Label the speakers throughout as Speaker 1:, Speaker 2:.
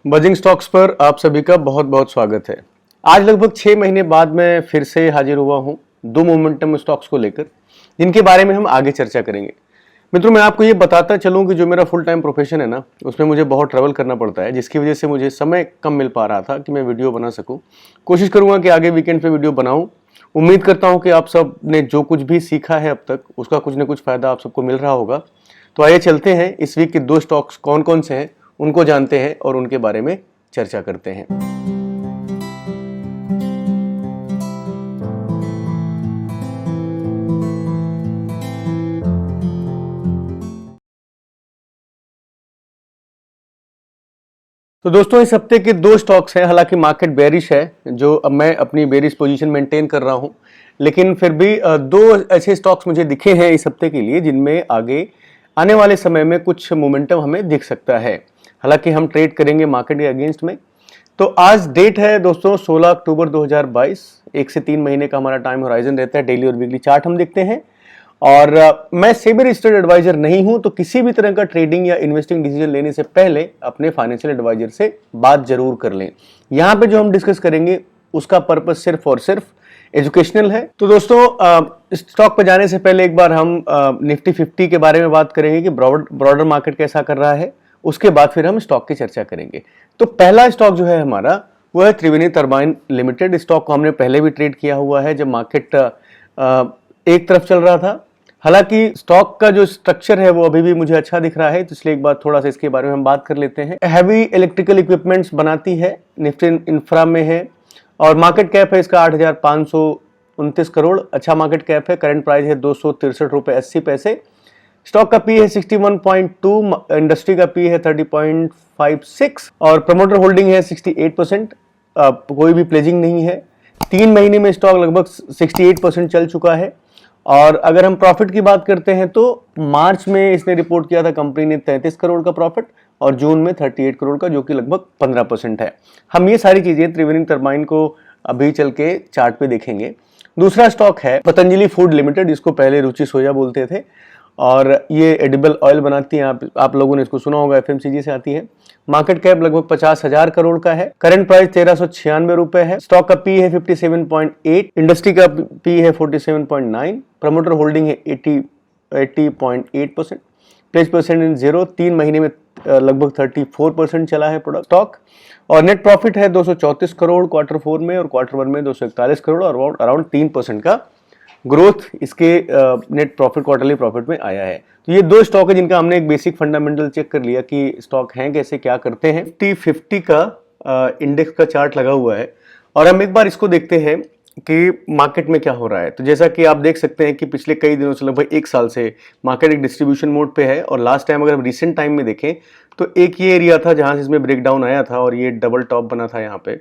Speaker 1: Buzzing stocks पर आप सभी का बहुत बहुत स्वागत है। आज लगभग 6 महीने बाद मैं फिर से हाजिर हुआ हूं दो मोमेंटम स्टॉक्स को लेकर, जिनके बारे में हम आगे चर्चा करेंगे। मित्रों, मैं आपको ये बताता चलूं कि जो मेरा फुल टाइम प्रोफेशन है ना, उसमें मुझे बहुत ट्रैवल करना पड़ता है, जिसकी वजह से मुझे समय कम मिल पा रहा था कि मैं वीडियो बना सकूं। कोशिश करूंगा कि आगे वीकेंड पे वीडियो बनाऊं। उम्मीद करता हूं कि आप सब ने जो कुछ भी सीखा है अब तक, उसका कुछ न कुछ फायदा आप सबको मिल रहा होगा। तो आइए चलते हैं, इस वीक के दो स्टॉक्स कौन कौन से हैं उनको जानते हैं और उनके बारे में चर्चा करते हैं। तो दोस्तों, इस हफ्ते के दो स्टॉक्स हैं। हालांकि मार्केट बेरिश है, जो अब मैं अपनी बेरिश पोजीशन मेंटेन कर रहा हूं, लेकिन फिर भी दो ऐसे स्टॉक्स मुझे दिखे हैं इस हफ्ते के लिए जिनमें आगे आने वाले समय में कुछ मोमेंटम हमें दिख सकता है। हालांकि हम ट्रेड करेंगे मार्केट के अगेंस्ट में। तो आज डेट है दोस्तों 16 अक्टूबर 2022। 1 से 3 महीने का हमारा टाइम होराइजन रहता है। डेली और वीकली चार्ट हम देखते हैं। और मैं सेबी रजिस्टर्ड एडवाइजर नहीं हूं, तो किसी भी तरह का ट्रेडिंग या इन्वेस्टिंग डिसीजन लेने से पहले अपने फाइनेंशियल एडवाइजर से बात जरूर कर लें। यहां पे जो हम डिस्कस करेंगे उसका पर्पस सिर्फ और सिर्फ एजुकेशनल है। तो दोस्तों, स्टॉक पे जाने से पहले एक बार हम निफ्टी 50 के बारे में बात करेंगे कि ब्रॉडर मार्केट कैसा कर रहा है। उसके बाद फिर हम स्टॉक की चर्चा करेंगे। तो पहला स्टॉक जो है हमारा, वो है त्रिवेणी टरबाइन लिमिटेड। स्टॉक को हमने पहले भी ट्रेड किया हुआ है जब मार्केट एक तरफ चल रहा था। हालांकि स्टॉक का जो स्ट्रक्चर है वो अभी भी मुझे अच्छा दिख रहा है, तो इसलिए एक बार थोड़ा सा इसके बारे में हम बात कर लेते हैं। हैवी इलेक्ट्रिकल इक्विपमेंट्स बनाती है, निफ्टी इंफ्रा में है, और मार्केट कैप है इसका 8,529 करोड़। अच्छा मार्केट कैप है। करंट प्राइस है 263 रुपए 80 पैसे। स्टॉक का पी है 61.2, इंडस्ट्री का पी है 30.56, और प्रमोटर होल्डिंग है 68%। कोई भी प्लेजिंग नहीं है। 3 महीने में स्टॉक लगभग 68% चल चुका है। और अगर हम प्रॉफिट की बात करते हैं तो मार्च में इसने रिपोर्ट किया था कंपनी ने 33 करोड़ का प्रॉफिट, और जून में 38 करोड़ का, जो कि लगभग 15% है। हम ये सारी चीजें त्रिवेणी टरबाइन को अभी चल के चार्ट पे देखेंगे। दूसरा स्टॉक है पतंजलि फूड लिमिटेड, जिसको पहले रुचि सोया बोलते थे, और ये एडिबल ऑयल बनाती है। आप लोगों ने इसको सुना होगा, एफएमसीजी से आती है। मार्केट कैप लगभग 50,000 करोड़ का है। करंट प्राइस 1396 रुपए है। स्टॉक का पी है 57.8, इंडस्ट्री का पी है 47.9, प्रमोटर होल्डिंग है 80.8%, प्लेस परसेंट इन जीरो। 3 महीने में लगभग 34% चला है प्रोडक्ट स्टॉक। और नेट प्रॉफिट है 234 करोड़ क्वार्टर 4 में, और क्वार्टर 1 में 241 करोड़, और अराउंड 3% का ग्रोथ इसके नेट प्रॉफिट, क्वार्टरली प्रॉफिट में आया है। तो ये दो स्टॉक है जिनका हमने एक बेसिक फंडामेंटल चेक कर लिया कि स्टॉक हैं कैसे, क्या करते हैं। निफ्टी 50 का इंडेक्स का चार्ट लगा हुआ है, और हम एक बार इसको देखते हैं कि मार्केट में क्या हो रहा है। तो जैसा कि आप देख सकते हैं कि पिछले कई दिनों से, लगभग 1 साल से मार्केट एक डिस्ट्रीब्यूशन मोड पे है। और लास्ट टाइम अगर हम रिसेंट टाइम में देखें तो एक ये एरिया था जहां से इसमें ब्रेकडाउन आया था, और ये डबल टॉप बना था यहाँ पे,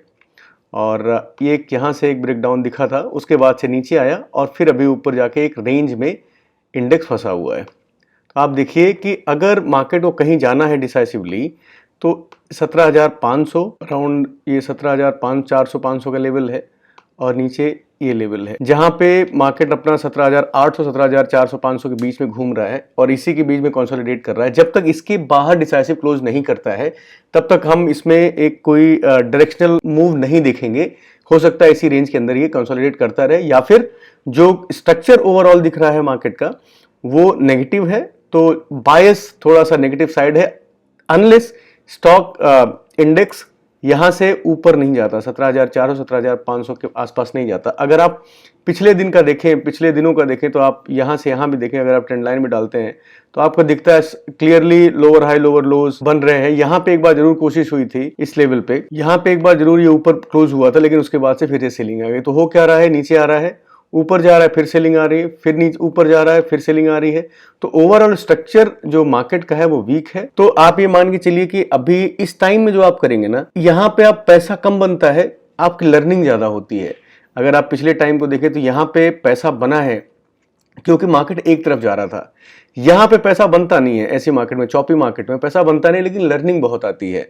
Speaker 1: और ये यहाँ से एक ब्रेकडाउन दिखा था, उसके बाद से नीचे आया, और फिर अभी ऊपर जाके एक रेंज में इंडेक्स फंसा हुआ है। तो आप देखिए कि अगर मार्केट को कहीं जाना है डिसाइसिवली, तो 17,500 अराउंड, ये 17,400-500 का लेवल है, और नीचे ये लेवल है जहां पे मार्केट अपना 17,800, 17,400, 500 के बीच में घूम रहा है, और इसी के बीच में कंसोलिडेट कर रहा है। जब तक इसके बाहर डिसाइसिव क्लोज नहीं करता है, तब तक हम इसमें एक कोई डायरेक्शनल मूव नहीं देखेंगे। हो सकता है इसी रेंज के अंदर ये कंसोलिडेट करता रहे, या फिर जो स्ट्रक्चर ओवरऑल दिख रहा है मार्केट का वो नेगेटिव है, तो बायस थोड़ा सा नेगेटिव साइड है, अनलेस स्टॉक इंडेक्स यहां से ऊपर नहीं जाता, 17,400, 17,500 के आसपास नहीं जाता। अगर आप पिछले दिन का देखें, पिछले दिनों का देखें, तो आप यहां से यहां भी देखें, अगर आप ट्रेंड लाइन में डालते हैं तो आपको दिखता है क्लियरली लोअर हाई लोअर लोज बन रहे हैं। यहां पे एक बार जरूर कोशिश हुई थी इस लेवल पे, यहां पे एक बार जरूर ये ऊपर क्लोज हुआ था, लेकिन उसके बाद से फिर से सेलिंग आ गई। तो हो क्या रहा है, नीचे आ रहा है, ऊपर जा रहा है, फिर सेलिंग आ रही है, फिर नीचे ऊपर जा रहा है, फिर सेलिंग आ रही है। तो ओवरऑल स्ट्रक्चर जो मार्केट का है वो वीक है। तो आप ये मान के चलिए कि अभी इस टाइम में जो आप करेंगे ना, यहां पे आप पैसा कम बनता है, आपकी लर्निंग ज्यादा होती है। अगर आप पिछले टाइम को देखें तो यहां पे पैसा बना है क्योंकि मार्केट एक तरफ जा रहा था। यहां पे पैसा बनता नहीं है, ऐसी मार्केट में, चौपी मार्केट में पैसा बनता नहीं, लेकिन लर्निंग बहुत आती है।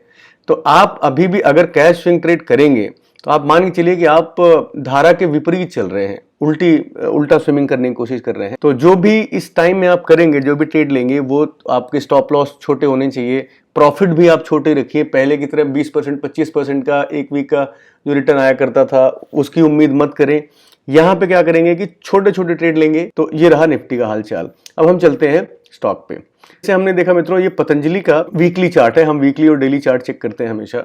Speaker 1: तो आप अभी भी अगर कैश स्विंग ट्रेड करेंगे तो आप मान के चलिए कि आप धारा के विपरीत चल रहे हैं, उल्टा स्विमिंग करने की कोशिश कर रहे हैं। तो जो भी इस टाइम में आप करेंगे, जो भी ट्रेड लेंगे, वो आपके स्टॉप लॉस छोटे होने चाहिए, प्रॉफिट भी आप छोटे रखिए। पहले की तरह 20% 25% का एक वीक का जो रिटर्न आया करता था उसकी उम्मीद मत करें। यहां पे क्या करेंगे कि छोटे छोटे ट्रेड लेंगे। तो ये रहा निफ्टी का हालचाल। अब हम चलते हैं स्टॉक पे। जैसे हमने देखा मित्रों, ये पतंजलि का वीकली चार्ट है, हम वीकली और डेली चार्ट चेक करते हैं हमेशा।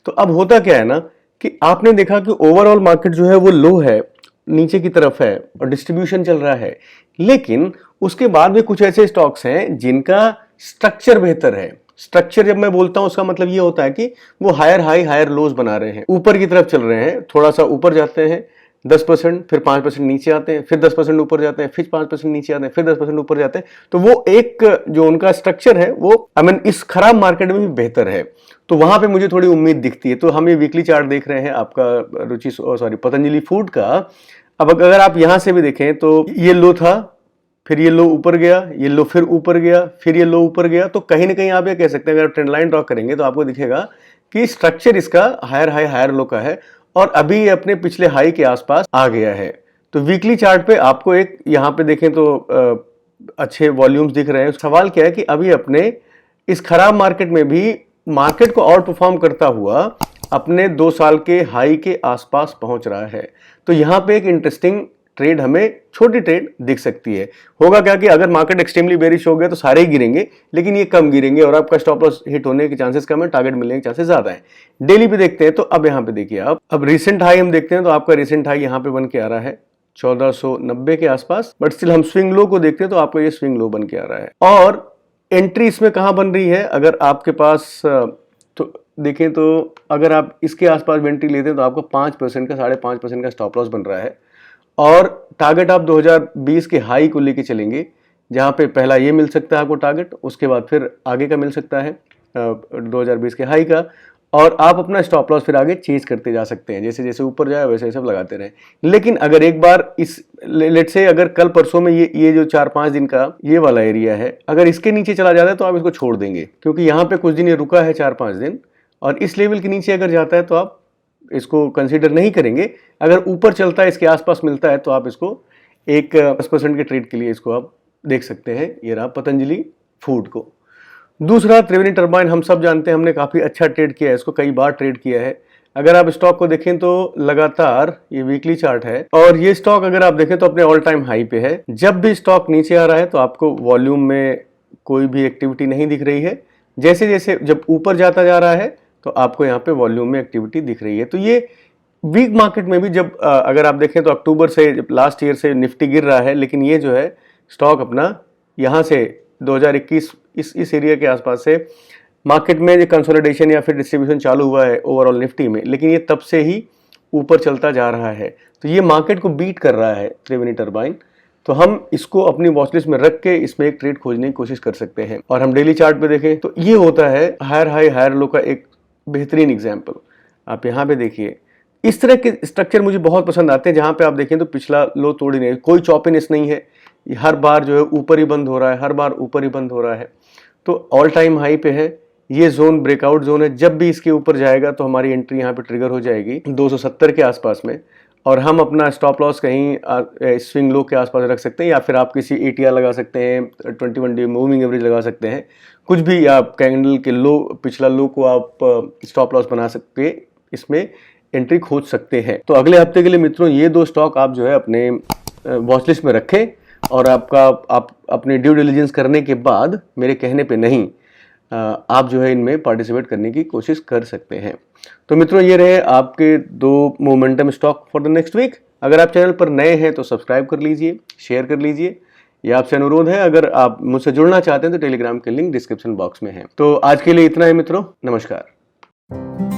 Speaker 1: तो अब होता क्या है ना कि आपने देखा कि ओवरऑल मार्केट जो है वो लो है, नीचे की तरफ है और डिस्ट्रीब्यूशन चल रहा है, लेकिन उसके बाद में कुछ ऐसे स्टॉक्स हैं जिनका स्ट्रक्चर बेहतर है। स्ट्रक्चर जब मैं बोलता हूं उसका मतलब ये होता है कि वो हायर हाई हायर लोज बना रहे हैं, ऊपर की तरफ चल रहे हैं, थोड़ा सा ऊपर जाते हैं 10%, फिर 5% नीचे आते हैं, फिर 10% ऊपर जाते हैं, फिर 5% नीचे आते हैं, फिर 10% ऊपर जाते हैं। तो वो एक जो उनका स्ट्रक्चर है वो इस खराब मार्केट में भी बेहतर है। तो वहां पे मुझे थोड़ी उम्मीद दिखती है। तो हम ये वीकली चार्ट देख रहे हैं आपका पतंजलि फूड का। अब अगर आप यहां से भी देखें तो ये लो था, फिर ये लो ऊपर गया, ये लो फिर ऊपर गया, फिर ये लो ऊपर गया। तो कहीं ना कहीं आप ये कह सकते हैं, अगर ट्रेंड लाइन ड्रॉ करेंगे तो आपको दिखेगा कि स्ट्रक्चर इसका हायर हाई हायर लो का है और अभी ये अपने पिछले हाई के आसपास आ गया है। तो वीकली चार्ट पे आपको एक यहां पे देखें तो अच्छे वॉल्यूम्स दिख रहे हैं। सवाल क्या है कि अभी अपने इस खराब मार्केट में भी मार्केट को आउट परफॉर्म करता हुआ अपने 2 साल के हाई के आसपास पहुंच रहा है। तो यहां पे एक इंटरेस्टिंग ट्रेड, हमें छोटी ट्रेड दिख सकती है। होगा क्या कि अगर मार्केट एक्सट्रीमली बेरिश हो गया तो सारे ही गिरेंगे, लेकिन ये कम गिरेंगे और आपका स्टॉप लॉस हिट होने के चांसेस कम है, टारगेट मिलने के चांसेस ज्यादा है। डेली पे देखते हैं तो अब यहां पे देखिए आप, अब रिसेंट हाई हम देखते हैं तो आपका रिसेंट हाई यहां पे बन के आ रहा है 1490 के आसपास। बट स्टिल हम स्विंग लो को देखते हैं तो आपका ये स्विंग लो बन के आ रहा है। और एंट्री इसमें कहां बन रही है, अगर आपके पास तो देखें तो अगर आप इसके आसपास एंट्री लेते हैं तो आपको 5% का 5.5% का स्टॉप लॉस बन रहा है। और टारगेट आप 2020 के हाई को लेके चलेंगे, जहां पे पहला ये मिल सकता है आपको टारगेट, उसके बाद फिर आगे का मिल सकता है 2020 के हाई का, और आप अपना स्टॉप लॉस फिर आगे चेंज करते जा सकते हैं। जैसे जैसे ऊपर जाए वैसे सब लगाते रहें। लेकिन अगर एक बार इस लेट से अगर कल परसों में ये जो 4-5 दिन का ये वाला एरिया है, अगर इसके नीचे चला जाता है तो आप इसको छोड़ देंगे, क्योंकि यहाँ पे कुछ दिन ये रुका है 4-5 दिन, और इस लेवल के नीचे अगर जाता है तो आप इसको कंसीडर नहीं करेंगे। अगर ऊपर चलता है, इसके आसपास मिलता है, तो आप इसको एक 10% के ट्रेड के लिए इसको आप देख सकते हैं। ये रहा पतंजलि फूड को। दूसरा त्रिवेणी टर्बाइन, हम सब जानते हैं, हमने काफी अच्छा ट्रेड किया है, इसको कई बार ट्रेड किया है। अगर आप स्टॉक को देखें तो लगातार ये वीकली चार्ट है और ये स्टॉक अगर आप देखें तो अपने ऑल टाइम हाई पे है। जब भी स्टॉक नीचे आ रहा है तो आपको वॉल्यूम में कोई भी एक्टिविटी नहीं दिख रही है। जैसे जैसे जब ऊपर जाता जा रहा है तो आपको यहाँ पे वॉल्यूम में एक्टिविटी दिख रही है। तो ये वीक मार्केट में भी जब अगर आप देखें तो अक्टूबर से, जब लास्ट ईयर से निफ्टी गिर रहा है, लेकिन ये जो है स्टॉक अपना यहाँ से 2021 इस एरिया के आसपास से मार्केट में जो कंसोलिडेशन या फिर डिस्ट्रीब्यूशन चालू हुआ है ओवरऑल निफ्टी में, लेकिन ये तब से ही ऊपर चलता जा रहा है। तो ये मार्केट को बीट कर रहा है त्रिवेणी टर्बाइन। तो हम इसको अपनी वॉचलिस्ट में रख के इसमें एक ट्रेड खोजने की कोशिश कर सकते हैं। और हम डेली चार्ट पे देखें तो ये होता है हायर हाई हायर लो का एक बेहतरीन एग्जाम्पल। आप यहाँ पे देखिए, इस तरह के स्ट्रक्चर मुझे बहुत पसंद आते हैं, जहां पे आप देखें तो पिछला लो तोड़ ही नहीं, कोई चॉपिनेस नहीं है, हर बार जो है ऊपर ही बंद हो रहा है, हर बार ऊपर ही बंद हो रहा है। तो ऑल टाइम हाई पे है, ये जोन ब्रेकआउट जोन है। जब भी इसके ऊपर जाएगा तो हमारी एंट्री यहाँ पे ट्रिगर हो जाएगी 270 के आसपास में, और हम अपना स्टॉप लॉस कहीं स्विंग लो के आसपास रख सकते हैं, या फिर आप किसी एटीआर लगा सकते हैं, 21 डे मूविंग एवरेज लगा सकते हैं, कुछ भी। आप कैंडल के लो, पिछला लो को आप स्टॉप लॉस बना सकते, इसमें एंट्री खोज सकते हैं। तो अगले हफ्ते के लिए मित्रों ये 2 स्टॉक आप जो है अपने वॉचलिस्ट में रखें, और आप अपने ड्यू डिलिजेंस करने के बाद, मेरे कहने पे नहीं, आप जो है इनमें पार्टिसिपेट करने की कोशिश कर सकते हैं। तो मित्रों ये रहे आपके 2 momentum stock for the next week. अगर आप चैनल पर नए हैं तो सब्सक्राइब कर लीजिए, शेयर कर लीजिए, यह आपसे अनुरोध है। अगर आप मुझसे जुड़ना चाहते हैं तो टेलीग्राम के लिंक डिस्क्रिप्शन बॉक्स में है। तो आज के लिए इतना है मित्रों, नमस्कार।